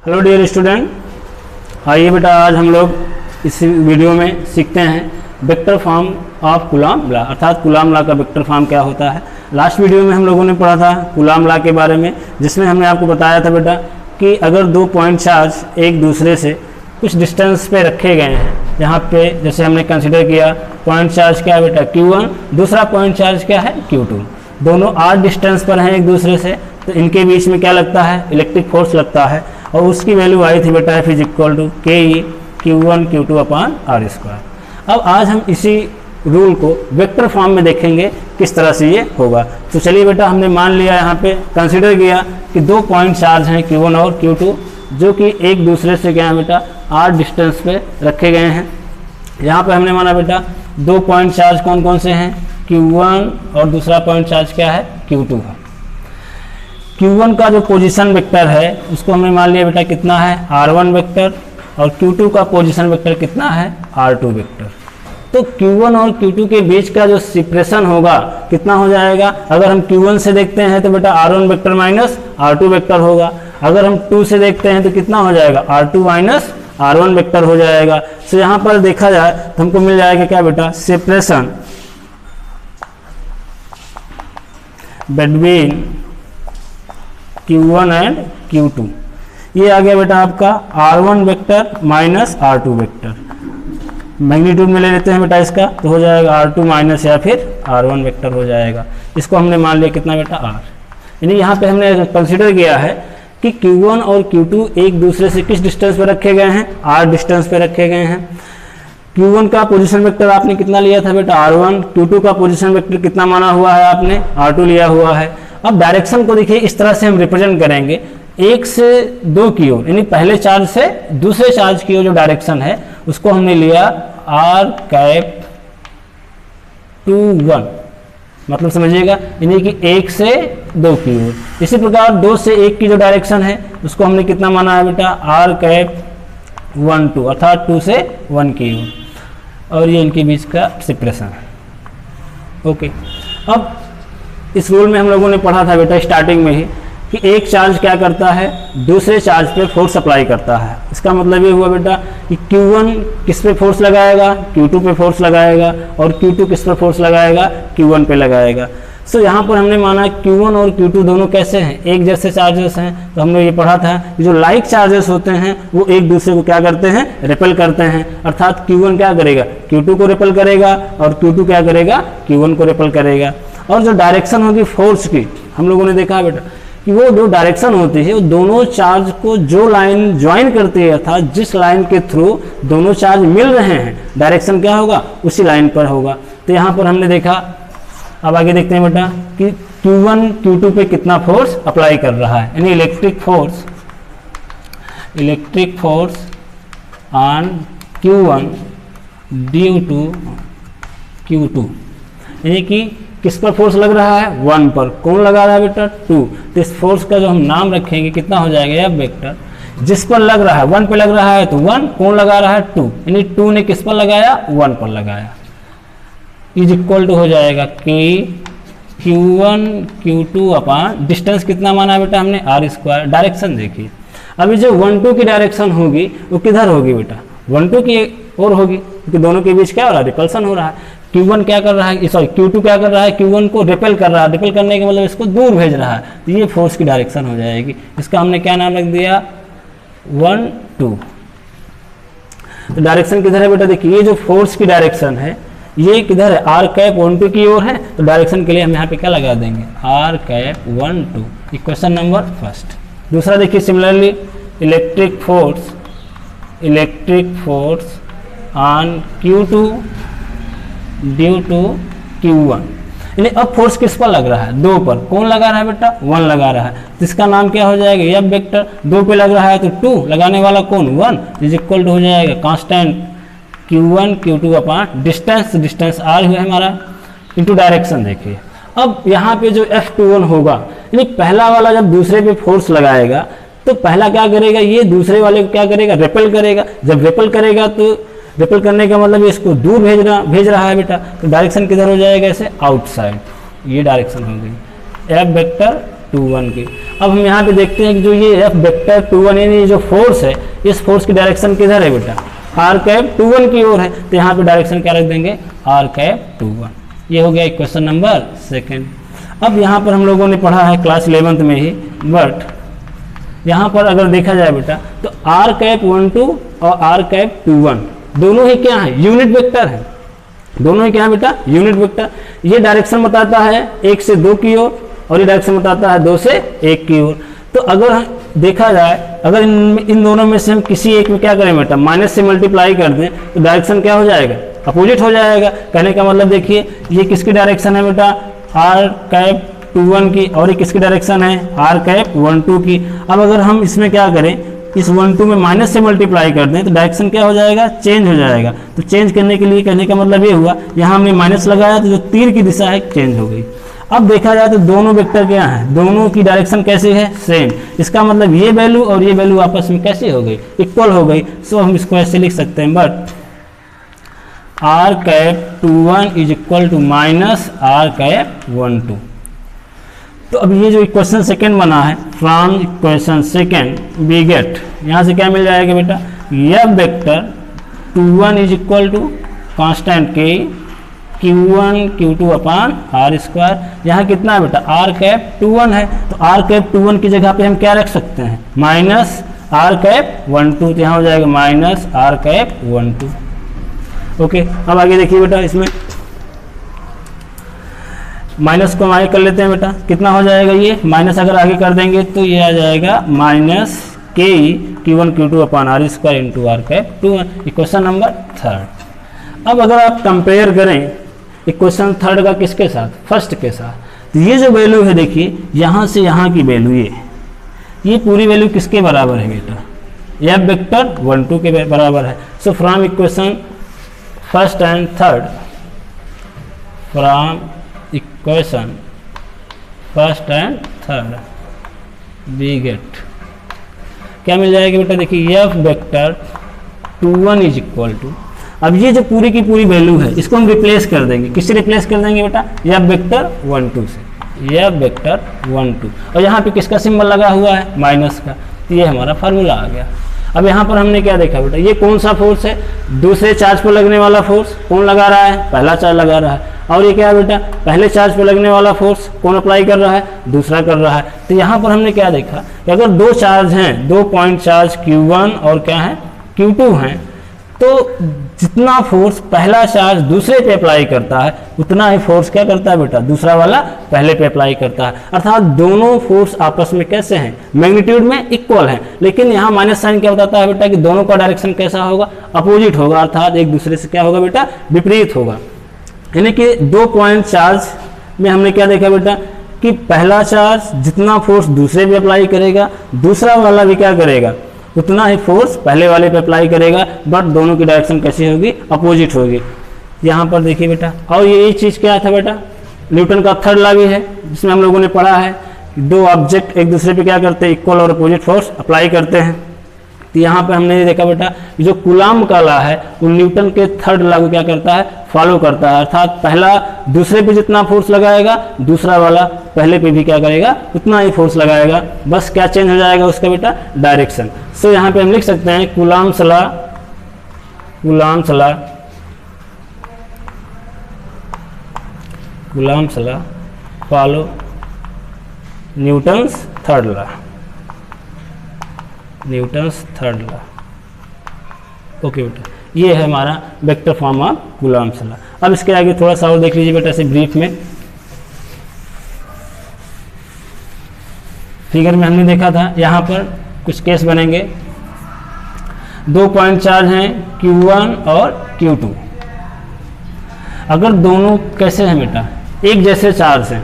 Hello dear student, आइए बेटा आज हम लोग इस वीडियो में सीखते हैं vector form of Coulomb law, अर्थात कूलॉम लॉ का वेक्टर फॉर्म क्या होता है। लास्ट वीडियो में हम लोगों ने पढ़ा था कूलॉम लॉ के बारे में, जिसमें हमने आपको बताया था बेटा कि अगर दो पॉइंट चार्ज एक दूसरे से कुछ डिस्टेंस पे रखे गए हैं, यहाँ पे जैसे हमने कंसिडर किया पॉइंट चार्ज क्या है बेटा Q1, दूसरा पॉइंट चार्ज क्या है Q2, दोनों r डिस्टेंस पर हैं एक दूसरे से, तो इनके बीच में क्या लगता है, इलेक्ट्रिक फोर्स लगता है और उसकी वैल्यू आई थी बेटा F is equal to KE Q1 Q2 upon R square. अब आज हम इसी रूल को वेक्टर फॉर्म में देखेंगे किस तरह से ये होगा। तो चलिए बेटा, हमने मान लिया यहाँ पे कंसिडर किया कि दो पॉइंट चार्ज हैं Q1 और Q2 जो कि एक दूसरे से क्या है बेटा r डिस्टेंस पे रखे गए हैं। यहाँ पे हमने माना बेटा दो पॉइंट चार्ज कौन कौन से हैं, Q1 और दूसरा पॉइंट चार्ज क्या है Q2 है। Q1 का जो पोजीशन वेक्टर है उसको हमने मान लिया बेटा कितना है R1 वेक्टर, और Q2 का पोजीशन वेक्टर कितना है R2 वेक्टर। तो Q1 और Q2 के बीच का जो सेपरेशन होगा कितना हो जाएगा, अगर हम Q1 से देखते हैं तो बेटा R1 vector minus R2 vector होगा, अगर हम 2 से देखते हैं तो कितना हो जाएगा R2 माइनस R1 वेक्टर हो जाएगा। तो यहाँ पर देखा जाए तो हमको मिल जाएगा क्या बेटा, separation between Q1 and Q2, ये आ गया बेटा आपका R1 vector minus R2 vector. Magnitude में ले लेते हैं बेटा इसका, तो हो जाएगा R2 माइनस या फिर R1 वेक्टर हो जाएगा। इसको हमने मान लिया कितना बेटा R, यानी यहाँ पे हमने कंसीडर किया है कि Q1 और Q2 एक दूसरे से किस डिस्टेंस पे रखे गए हैं, R डिस्टेंस पे रखे गए हैं। Q1 का पोजीशन वेक्टर आपने कितना लिया था बेटा R1, Q2 का पोजीशन वेक्टर कितना माना हुआ है आपने R2 लिया हुआ है। अब डायरेक्शन को देखिए इस तरह से हम रिप्रेजेंट करेंगे, एक से दो की ओर, यानी पहले चार्ज से दूसरे चार्ज की ओर जो डायरेक्शन है उसको हमने लिया R कैप टू 1, मतलब समझिएगा यानी कि एक से दो की ओर। इसी प्रकार दो से एक की जो डायरेक्शन है उसको हमने कितना माना है बेटा R कैप 1 2, अर्थात 2 से 1 की ओर, और ये इनके बीच का सेपरेशन है। ओके, अब इस रूल में हम लोगों ने पढ़ा था बेटा स्टार्टिंग में ही कि एक चार्ज क्या करता है दूसरे चार्ज पे फोर्स अप्लाई करता है। इसका मतलब ये हुआ बेटा कि Q1 किस पे फोर्स लगाएगा, Q2 पे फोर्स लगाएगा, और Q2 किस पे फोर्स लगाएगा, Q1 पे लगाएगा। सो यहाँ पर हमने माना Q1 और Q2 दोनों कैसे हैं, एक जैसे चार्जेस हैं। तो हमने ये पढ़ा था कि जो लाइक चार्जेस होते हैं वो एक दूसरे को क्या करते हैं, रिपेल करते हैं, अर्थात Q1 क्या करेगा Q2 को रिपेल करेगा और Q2 क्या करेगा Q1 को रिपेल करेगा। और जो डायरेक्शन होगी फोर्स की, हम लोगों ने देखा बेटा कि वो जो डायरेक्शन होती है वो दोनों चार्ज को जो लाइन ज्वाइन करती है, अर्थात जिस लाइन के थ्रू दोनों चार्ज मिल रहे हैं डायरेक्शन क्या होगा उसी लाइन पर होगा। तो यहाँ पर हमने देखा, अब आगे देखते हैं बेटा कि Q1 Q2 पे कितना फोर्स अप्लाई कर रहा है, यानी electric force on Q1 due to Q2, यानी कि किस पर फोर्स लग रहा है 1 पर, कौन लगा रहा है बेटा 2। तो इस फोर्स का जो हम नाम रखेंगे कितना हो जाएगा यह वेक्टर, जिस पर लग रहा है 1 पे लग रहा है तो 1, कौन लगा रहा है 2, यानी 2 ने किस पर लगाया 1 पर लगाया, इज इक्वल टू हो जाएगा कि Q1 Q2 अपॉन डिस्टेंस कितना माना है बेटा हमने R स्क्वायर। डायरेक्शन देखिए, अभी जो 1 2 की डायरेक्शन होगी वो किधर होगी बेटा 1 2 की ओर होगी, क्योंकि दोनों के बीच क्या हो रहा है, रिपल्सन हो रहा है। Q1 क्या कर रहा है, सॉरी Q2 क्या कर रहा है, Q1 को रिपेल कर रहा है, रिपेल करने का मतलब इसको दूर भेज रहा है, तो ये फोर्स की डायरेक्शन हो जाएगी। इसका हमने क्या नाम रख दिया 1 2। तो डायरेक्शन किधर है बेटा, देखिए ये जो फोर्स की डायरेक्शन है ये किधर है R कैप 1 2 की ओर है, तो डायरेक्शन के लिए हम यहाँ पे क्या लगा देंगे R cap 1 2, equation number first. दूसरा देखिए similarly electric force on Q2 due to Q1, यानी अब फोर्स किस पर लग रहा है 2 पर, कौन लगा रहा है बेटा 1 लगा रहा है, तो इसका नाम क्या हो जाएगा यह वेक्टर। 2 पे लग रहा है तो 2, लगाने वाला कौन 1, इज इक्वल टू हो जाएगा constant Q1 Q2 upon distance R है हमारा इंटू डायरेक्शन। देखिए अब यहाँ पे जो F21 होगा, यानी पहला वाला जब दूसरे पे फोर्स लगाएगा तो पहला क्या करेगा, ये दूसरे वाले को क्या करेगा रिपेल करेगा। जब रिपेल करेगा तो रिपेल करने का मतलब इसको दूर भेज रहा है बेटा, तो डायरेक्शन किधर हो जाएगा ऐसे आउटसाइड, ये डायरेक्शन हो गई। F वेक्टर F21 की। अब हम यहाँ पे देखते हैं कि जो ये F वेक्टर 21 यानी जो फोर्स है, इस फोर्स की डायरेक्शन किधर है बेटा, r⁻21 की ओर है, तो यहाँ पे डायरेक्शन क्या रख देंगे, r⁻21। ये हो गया क्वेश्चन नंबर 2। अब यहाँ पर हम लोगों ने पढ़ा है क्लास 11th में ही, बट यहाँ पर अगर देखा जाए बेटा तो r⁻12 और r⁻21 दोनों ही क्या है, यूनिट वेक्टर है। दोनों ही क्या है बेटा, यूनिट वेक्टर। ये डायरेक्शन बताता है 1 से 2 की ओर और ये डायरेक्शन बताता है 2 से 1 की ओर। तो अगर देखा जाए, अगर इन दोनों में से हम किसी एक में क्या करें बेटा, माइनस से मल्टीप्लाई कर दें तो डायरेक्शन क्या हो जाएगा, अपोजिट हो जाएगा। कहने का मतलब देखिए ये किसकी डायरेक्शन है बेटा, r⁻21 की, और ये किसकी डायरेक्शन है, r⁻12 की। अब अगर हम इसमें क्या करें, इस 12 में माइनस से मल्टीप्लाई कर दें तो डायरेक्शन क्या हो जाएगा, चेंज हो जाएगा। तो चेंज करने के लिए कहने का मतलब ये हुआ, यहाँ हमने माइनस लगाया तो जो तीर की दिशा है चेंज हो गई। अब देखा जाए तो दोनों वेक्टर क्या हैं, दोनों की डायरेक्शन कैसी है, सेम। इसका मतलब ये वैल्यू और ये वैल्यू आपस में कैसी हो गई, इक्वल हो गई। सो हम इसको ऐसे लिख सकते हैं, but r⁻21 is equal to minus r⁻12। तो अब ये जो इक्वेशन सेकेंड बना है, from equation second we get, यहाँ से क्या मिल जाएगा बेटा, यह vector 21 is equal to constant k q1 q2 upon r²। यहाँ कितना है बेटा, r⁻21 है, तो r⁻21 की जगह पे हम क्या रख सकते हैं, माइनस r⁻12। तो यहाँ हो जाएगा माइनस r⁻12। ओके, अब आगे देखिए बेटा, इसमें माइनस को हम आगे कर लेते हैं बेटा, कितना हो जाएगा ये, माइनस अगर आगे कर देंगे तो ये आ जाएगा minus k q1 q2 upon r² into r⁻21। Equation number 3। अब अगर आप कंपेयर करें इक्वेशन 3 का किसके साथ, फर्स्ट के साथ, तो ये जो वैल्यू है देखिए, यहाँ से यहाँ की वैल्यू ये पूरी वैल्यू किसके बराबर है बेटा, यह वेक्टर 1 2 के बराबर है। So from equation first and third, from equation first and third we get, क्या मिल जाएगा बेटा, देखिए F vector 21 is equal to, अब ये जो पूरी की पूरी वैल्यू है इसको हम रिप्लेस कर देंगे, किससे रिप्लेस कर देंगे बेटा, एफ वेक्टर 1 2 से, एफ वेक्टर 1 2, और यहाँ पे किसका सिंबल लगा हुआ है, माइनस का। तो ये हमारा फार्मूला आ गया। अब यहाँ पर हमने क्या देखा बेटा, ये कौन सा फोर्स है, दूसरे चार्ज पर लगने वाला फोर्स कौन लगा रहा है, पहला चार्ज लगा रहा है, और ये क्या है बेटा, पहले चार्ज पर लगने वाला फोर्स कौन अप्लाई कर रहा है, दूसरा कर रहा है। तो यहाँ पर हमने क्या देखा कि अगर दो चार्ज हैं, 2 पॉइंट चार्ज Q1 और क्या है Q2 हैं, तो जितना फोर्स पहला चार्ज दूसरे पे अप्लाई करता है उतना ही फोर्स क्या करता है बेटा, दूसरा वाला पहले पे अप्लाई करता है। अर्थात दोनों फोर्स आपस में कैसे हैं, मैग्नीट्यूड में इक्वल हैं, लेकिन यहाँ माइनस साइन क्या बताता है बेटा कि दोनों का डायरेक्शन कैसा होगा, अपोजिट होगा, अर्थात एक दूसरे से क्या होगा बेटा, विपरीत होगा। यानी कि 2 पॉइंट चार्ज में हमने क्या देखा बेटा कि पहला चार्ज जितना फोर्स दूसरे पे अप्लाई करेगा, दूसरा वाला भी क्या करेगा, उतना ही फोर्स पहले वाले पे अप्लाई करेगा, बट दोनों की डायरेक्शन कैसी होगी, अपोजिट होगी। यहाँ पर देखिए बेटा, और ये चीज़ क्या था बेटा, न्यूटन का थर्ड लॉ भी है, जिसमें हम लोगों ने पढ़ा है कि दो ऑब्जेक्ट एक दूसरे पे क्या करते हैं, इक्वल और अपोजिट फोर्स अप्लाई करते हैं। तो यहाँ पे हमने देखा बेटा जो कूलाम का लॉ है वो न्यूटन के थर्ड लॉ को क्या करता है, फॉलो करता है। अर्थात पहला दूसरे पे जितना फोर्स लगाएगा, दूसरा वाला पहले पे भी क्या करेगा, उतना ही फोर्स लगाएगा, बस क्या चेंज हो जाएगा उसका बेटा, डायरेक्शन। सो यहाँ पे हम लिख सकते हैं coulombs law, coulombs law, coulombs law follow Newton's third law, Newton's third law. Okay बेटा, ये है हमारा vector form of Coulomb's law. अब इसके आगे थोड़ा सा और देख लीजिए बेटा, ऐसे ब्रीफ में फिगर में हमने देखा था, यहाँ पर कुछ केस बनेंगे, 2 पॉइंट चार्ज हैं Q1 और Q2। अगर दोनों कैसे हैं बेटा, एक जैसे चार्ज हैं,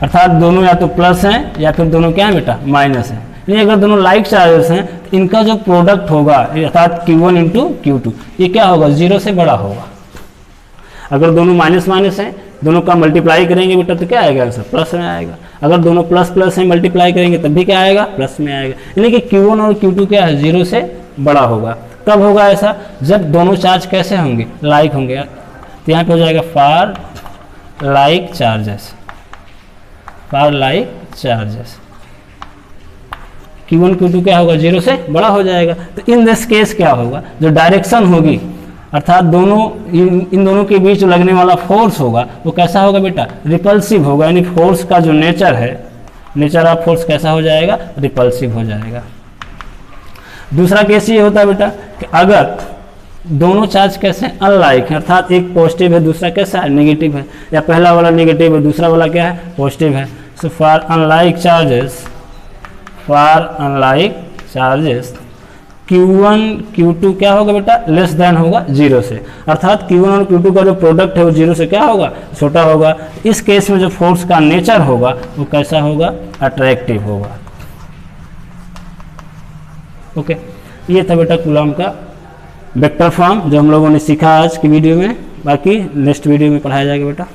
अर्थात दोनों या तो प्लस हैं या फिर दोनों क्या है बेटा, माइनस हैं। यानी अगर दोनों लाइक चार्जेस हैं तो इनका जो प्रोडक्ट होगा अर्थात Q1 इंटू Q2 ये क्या होगा, 0 से बड़ा होगा। अगर दोनों माइनस माइनस हैं, दोनों का मल्टीप्लाई करेंगे बेटा तो क्या आएगा आंसर, प्लस में आएगा। अगर दोनों प्लस प्लस हैं, मल्टीप्लाई करेंगे तब भी क्या आएगा, प्लस में आएगा। यानी कि Q1 और Q2 क्या है, 0 से बड़ा होगा। कब होगा ऐसा, जब दोनों चार्ज कैसे होंगे, लाइक होंगे। तो यहाँ पे हो जाएगा for like charges, for like charges. Q1 Q2 क्या होगा, 0 से बड़ा हो जाएगा। तो इन दिस केस क्या होगा, जो डायरेक्शन होगी अर्थात दोनों इन दोनों के बीच लगने वाला फोर्स होगा वो कैसा होगा बेटा, रिपल्सिव होगा। यानी फोर्स का जो नेचर है, नेचर ऑफ फोर्स कैसा हो जाएगा, रिपल्सिव हो जाएगा। दूसरा केस ये होता है बेटा कि अगर दोनों चार्ज कैसे अनलाइक है, अर्थात एक पॉजिटिव है दूसरा कैसा है, नेगेटिव है, या पहला वाला नेगेटिव है दूसरा वाला क्या है, पॉजिटिव है। So for unlike charges Q1 Q2 क्या होगा बेटा, लेस देन होगा 0 से, अर्थात Q1 और Q2 का जो प्रोडक्ट है वो 0 से क्या होगा, छोटा होगा। इस केस में जो फोर्स का नेचर होगा वो कैसा होगा, अट्रैक्टिव होगा। ओके, ये था बेटा कूलॉम का वेक्टर फॉर्म जो हम लोगों ने सीखा आज की वीडियो में। बाकी नेक्स्ट वीडियो में पढ़ाया जाएगा बेटा।